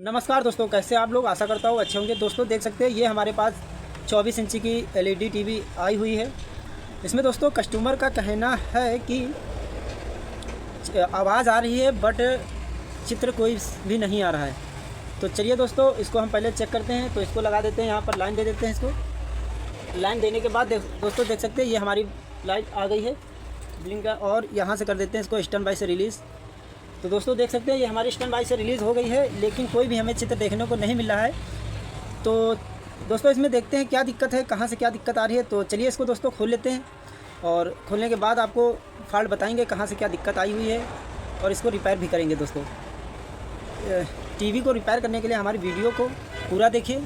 नमस्कार दोस्तों, कैसे आप लोग? आशा करता हूँ अच्छे होंगे। दोस्तों देख सकते हैं ये हमारे पास 24 इंची की एलईडी टीवी आई हुई है। इसमें दोस्तों कस्टमर का कहना है कि आवाज़ आ रही है बट चित्र कोई भी नहीं आ रहा है। तो चलिए दोस्तों इसको हम पहले चेक करते हैं। तो इसको लगा देते हैं, यहाँ पर लाइन दे देते हैं। इसको लाइन देने के बाद दोस्तों देख सकते हैं ये हमारी लाइट आ गई है ब्लिंक का, और यहाँ से कर देते हैं इसको स्टैंड बाय से रिलीज़। तो दोस्तों देख सकते हैं ये हमारी स्टैंड बाय से रिलीज़ हो गई है, लेकिन कोई भी हमें चित्र देखने को नहीं मिल रहा है। तो दोस्तों इसमें देखते हैं क्या दिक्कत है, कहाँ से क्या दिक्कत आ रही है। तो चलिए इसको दोस्तों खोल लेते हैं, और खोलने के बाद आपको फॉल्ट बताएंगे कहाँ से क्या दिक्कत आई हुई है, और इसको रिपेयर भी करेंगे। दोस्तों टीवी को रिपेयर करने के लिए हमारी वीडियो को पूरा देखिए।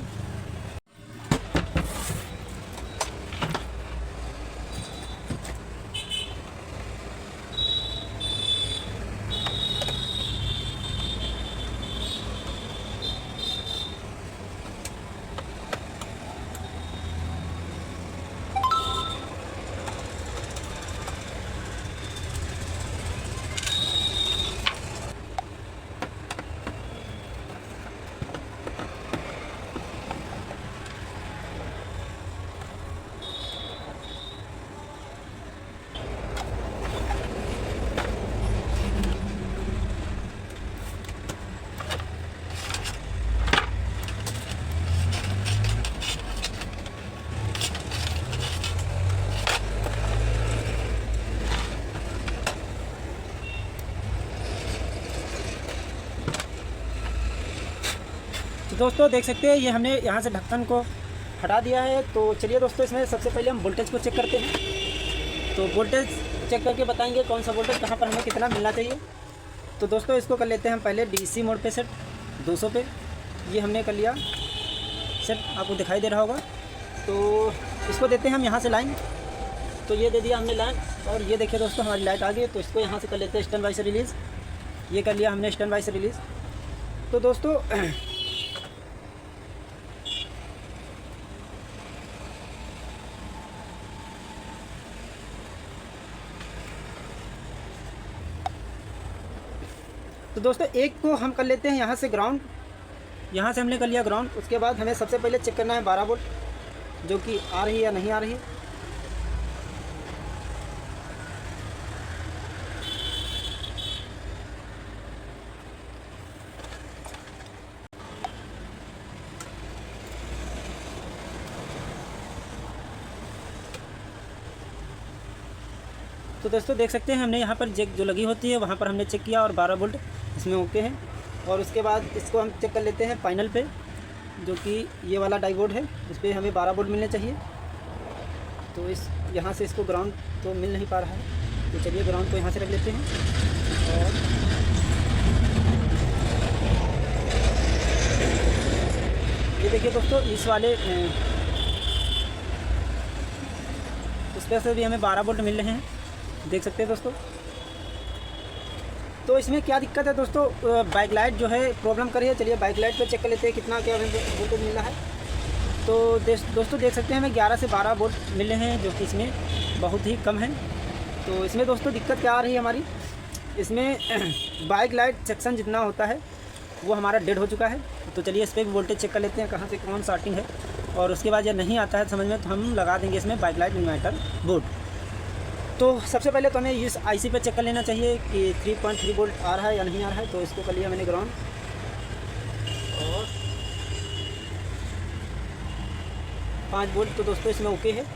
तो दोस्तों देख सकते हैं ये हमने यहाँ से ढक्कन को हटा दिया है। तो चलिए दोस्तों इसमें सबसे पहले हम वोल्टेज को चेक करते हैं। तो वोल्टेज चेक करके बताएंगे कौन सा वोल्टेज कहाँ पर हमें कितना मिलना चाहिए। तो दोस्तों इसको कर लेते हैं हम पहले डीसी मोड पे सेट 200 पे। ये हमने कर लिया सेट, आपको दिखाई दे रहा होगा। तो इसको देते हैं हम यहाँ से लाइन। तो ये दे दिया हमने लाइन, और ये देखिए दोस्तों हमारी लाइट आ गई। तो इसको यहाँ से कर लेते हैं स्टैंड बाय से रिलीज़। ये कर लिया हमने स्टैंड बाय से रिलीज़। तो दोस्तों एक को हम कर लेते हैं यहाँ से ग्राउंड। यहाँ से हमने कर लिया ग्राउंड। उसके बाद हमें सबसे पहले चेक करना है 12 वोल्ट जो कि आ रही है या नहीं आ रही है। तो दोस्तों देख सकते हैं हमने यहाँ पर जैक जो लगी होती है वहाँ पर हमने चेक किया, और 12 वोल्ट इसमें ओके हैं। और उसके बाद इसको हम चेक कर लेते हैं फाइनल पे, जो कि ये वाला डाइवोड है, इस पर हमें 12 वोल्ट मिलने चाहिए। तो इस यहाँ से इसको ग्राउंड तो मिल नहीं पा रहा है। तो चलिए ग्राउंड को यहाँ से रख लेते हैं। और ये देखिए दोस्तों इस वाले उस पर से भी हमें 12 वोल्ट मिल रहे हैं, देख सकते हैं दोस्तों। तो इसमें क्या दिक्कत है दोस्तों, बाइक लाइट जो है प्रॉब्लम कर रही है। चलिए बाइक लाइट पे चेक कर लेते हैं कितना क्या वोल्टेज मिल रहा है। तो दोस्तों देख सकते हैं हमें 11 से 12 वोल्ट मिले हैं, जो कि इसमें बहुत ही कम है। तो इसमें दोस्तों दिक्कत क्या आ रही है हमारी, इसमें बाइक लाइट सेक्शन जितना होता है वो हमारा डेड हो चुका है। तो चलिए इस पर भी वोल्टेज चेक कर लेते हैं कहाँ से कौन स्टार्टिंग है। और उसके बाद यह नहीं आता है समझ में, तो हम लगा देंगे इसमें बाइक लाइट इन्वर्टर बोर्ड। तो सबसे पहले तो हमें इस आईसी पे चेक कर लेना चाहिए कि 3.3 वोल्ट आ रहा है या नहीं आ रहा है। तो इसको कर लिया मैंने ग्राउंड, और 5 वोल्ट तो दोस्तों इसमें ओके है।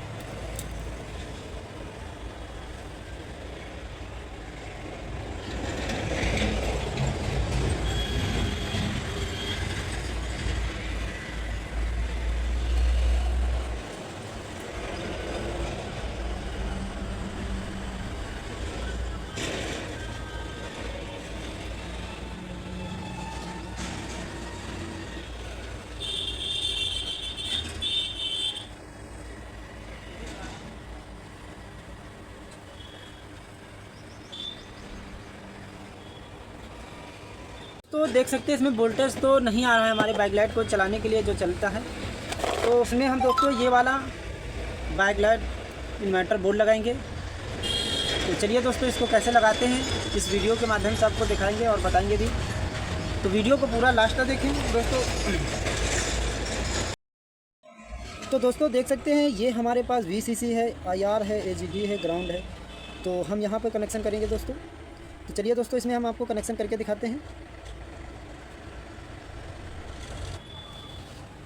तो देख सकते हैं इसमें वोल्टेज तो नहीं आ रहा है हमारे बाइक लाइट को चलाने के लिए जो चलता है। तो उसमें हम दोस्तों ये वाला बाइक लाइट इन्वर्टर बोर्ड लगाएंगे। तो चलिए दोस्तों इसको कैसे लगाते हैं इस वीडियो के माध्यम से आपको दिखाएंगे और बताएंगे भी। तो वीडियो को पूरा लास्ट तक देखें दोस्तों। तो दोस्तों देख सकते हैं ये हमारे पास VCC है, IR है, AGB है, ग्राउंड है। तो हम यहाँ पर कनेक्शन करेंगे दोस्तों। तो चलिए दोस्तों इसमें हम आपको कनेक्शन करके दिखाते हैं।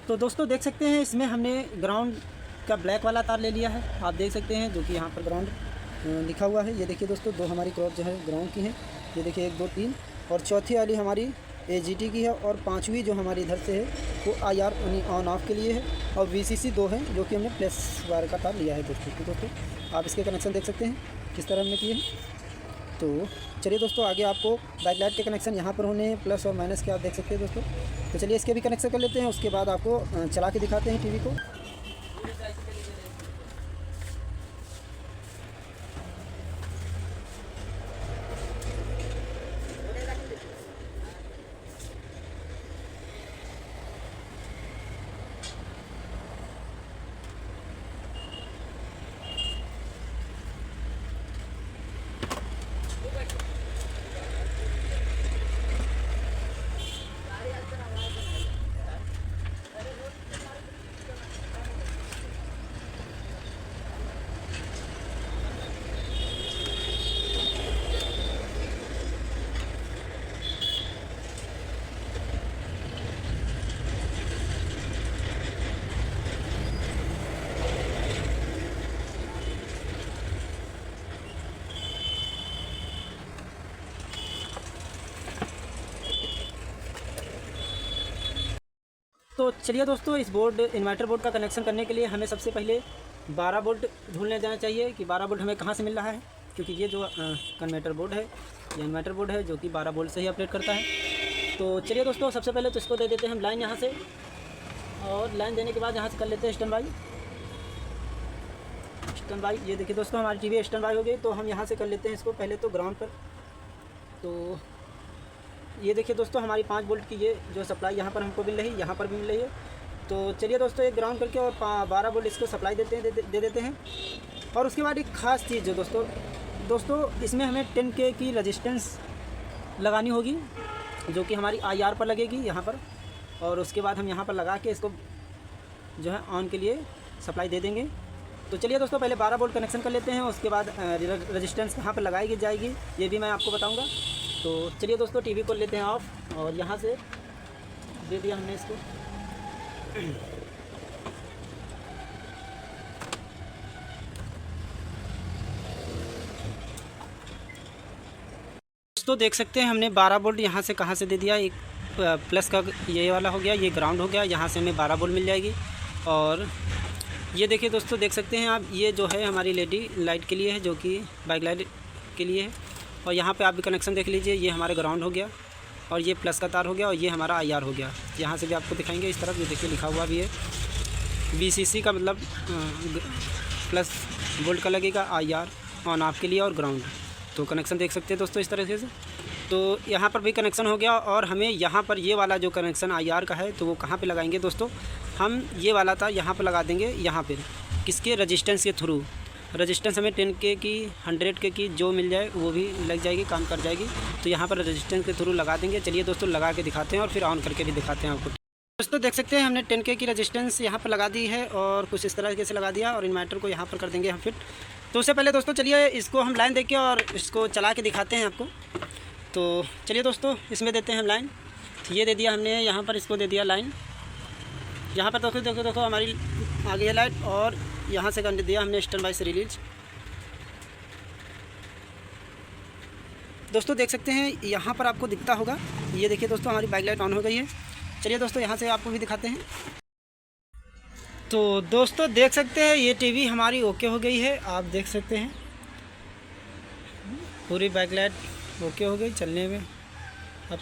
तो दोस्तों देख सकते हैं इसमें हमने ग्राउंड का ब्लैक वाला तार ले लिया है, आप देख सकते हैं, जो कि यहाँ पर ग्राउंड लिखा हुआ है। ये देखिए दोस्तों, 2 हमारी क्रॉस जो है ग्राउंड की है। ये देखिए 1 2 3, और चौथी वाली हमारी AGT की है, और 5वीं जो हमारी इधर से है वो IR ऑन ऑफ के लिए है, और VCC 2 है जो कि हमने प्लस वायर का तार लिया है दोस्तों। तो दोस्तों आप इसके कनेक्शन देख सकते हैं किस तरह हमने किए हैं। तो चलिए दोस्तों आगे आपको बैकलाइट के कनेक्शन यहाँ पर होने हैं, प्लस और माइनस के, आप देख सकते हैं दोस्तों। तो चलिए इसके भी कनेक्शन कर लेते हैं, उसके बाद आपको चला के दिखाते हैं टीवी को। तो चलिए दोस्तों इस इन्वर्टर बोर्ड का कनेक्शन करने के लिए हमें सबसे पहले 12 वोल्ट ढूंढने जाना चाहिए कि 12 वोल्ट हमें कहाँ से मिल रहा है, क्योंकि ये जो कन्वर्टर बोर्ड है, ये इन्वर्टर बोर्ड है जो कि 12 वोल्ट से ही ऑपरेट करता है। तो चलिए दोस्तों सबसे पहले तो इसको दे देते हैं हम लाइन यहाँ से, और लाइन देने के बाद यहाँ से कर लेते हैं स्टैंड बाई। ये देखिए दोस्तों हमारी टीवी स्टैंड बाई हो गई। तो हम यहाँ से कर लेते हैं इसको पहले तो ग्राउंड पर। तो ये देखिए दोस्तों हमारी 5 वोल्ट की ये जो सप्लाई यहाँ पर हमको मिल रही है, यहाँ पर भी मिल रही है। तो चलिए दोस्तों एक ग्राउंड करके और 12 वोल्ट इसको सप्लाई दे देते हैं। और उसके बाद एक ख़ास चीज़ जो दोस्तों इसमें हमें 10K की रजिस्टेंस लगानी होगी, जो कि हमारी IR पर लगेगी यहाँ पर। और उसके बाद हम यहाँ पर लगा के इसको जो है ऑन के लिए सप्लाई दे देंगे। तो चलिए दोस्तों पहले 12 वोल्ट कनेक्शन कर लेते हैं, उसके बाद रजिस्टेंस कहाँ पर लगाई जाएगी ये भी मैं आपको बताऊँगा। तो चलिए दोस्तों टीवी को लेते हैं ऑफ, और यहाँ से दे दिया हमने इसको। दोस्तों देख सकते हैं हमने 12 वोल्ट यहाँ से कहाँ से दे दिया, एक प्लस का ये वाला हो गया, ये ग्राउंड हो गया, यहाँ से हमें 12 वोल्ट मिल जाएगी। और ये देखिए दोस्तों देख सकते हैं आप, ये जो है हमारी LED लाइट के लिए है, जो कि बाइक लाइट के लिए है। और यहाँ पे आप भी कनेक्शन देख लीजिए, ये हमारे ग्राउंड हो गया, और ये प्लस का तार हो गया, और ये हमारा IR हो गया। यहाँ से भी आपको दिखाएंगे इस तरफ, ये देखिए लिखा हुआ भी है VCC का मतलब प्लस वोल्ट का लगेगा, IR ऑन ऑफ के लिए, और ग्राउंड। तो कनेक्शन देख सकते हैं दोस्तों इस तरीके से। तो यहाँ पर भी कनेक्शन हो गया, और हमें यहाँ पर ये वाला जो कनेक्शन IR का है तो वो कहाँ पे लगाएंगे दोस्तों, हम ये वाला था यहाँ पर लगा देंगे, यहाँ पर किसके रजिस्टेंस के थ्रू। रजिस्टेंस हमें 10K की 100K की जो मिल जाए वो भी लग जाएगी, काम कर जाएगी। तो यहाँ पर रजिस्टेंस के थ्रू लगा देंगे। चलिए दोस्तों लगा के दिखाते हैं और फिर ऑन करके भी दिखाते हैं आपको। दोस्तों देख सकते हैं हमने 10K की रजिस्टेंस यहाँ पर लगा दी है, और कुछ इस तरीके से लगा दिया, और इन्वर्टर को यहाँ पर कर देंगे हम फिट। तो उससे पहले दोस्तों चलिए इसको हम लाइन देके और इसको चला के दिखाते हैं आपको। तो चलिए दोस्तों इसमें देते हैं हम लाइन। ये दे दिया हमने यहाँ पर, इसको दे दिया लाइन। यहाँ पर देखो हमारी आ गई है लाइट, और यहाँ से कर दिया हमने स्टैंड बाई से रिलीज। दोस्तों देख सकते हैं यहाँ पर आपको दिखता होगा, ये देखिए दोस्तों हमारी बाइक लाइट ऑन हो गई है। चलिए दोस्तों यहाँ से आपको भी दिखाते हैं। तो दोस्तों देख सकते हैं ये टीवी हमारी ओके हो गई है, आप देख सकते हैं पूरी बाइक लाइट ओके हो गई चलने में। अब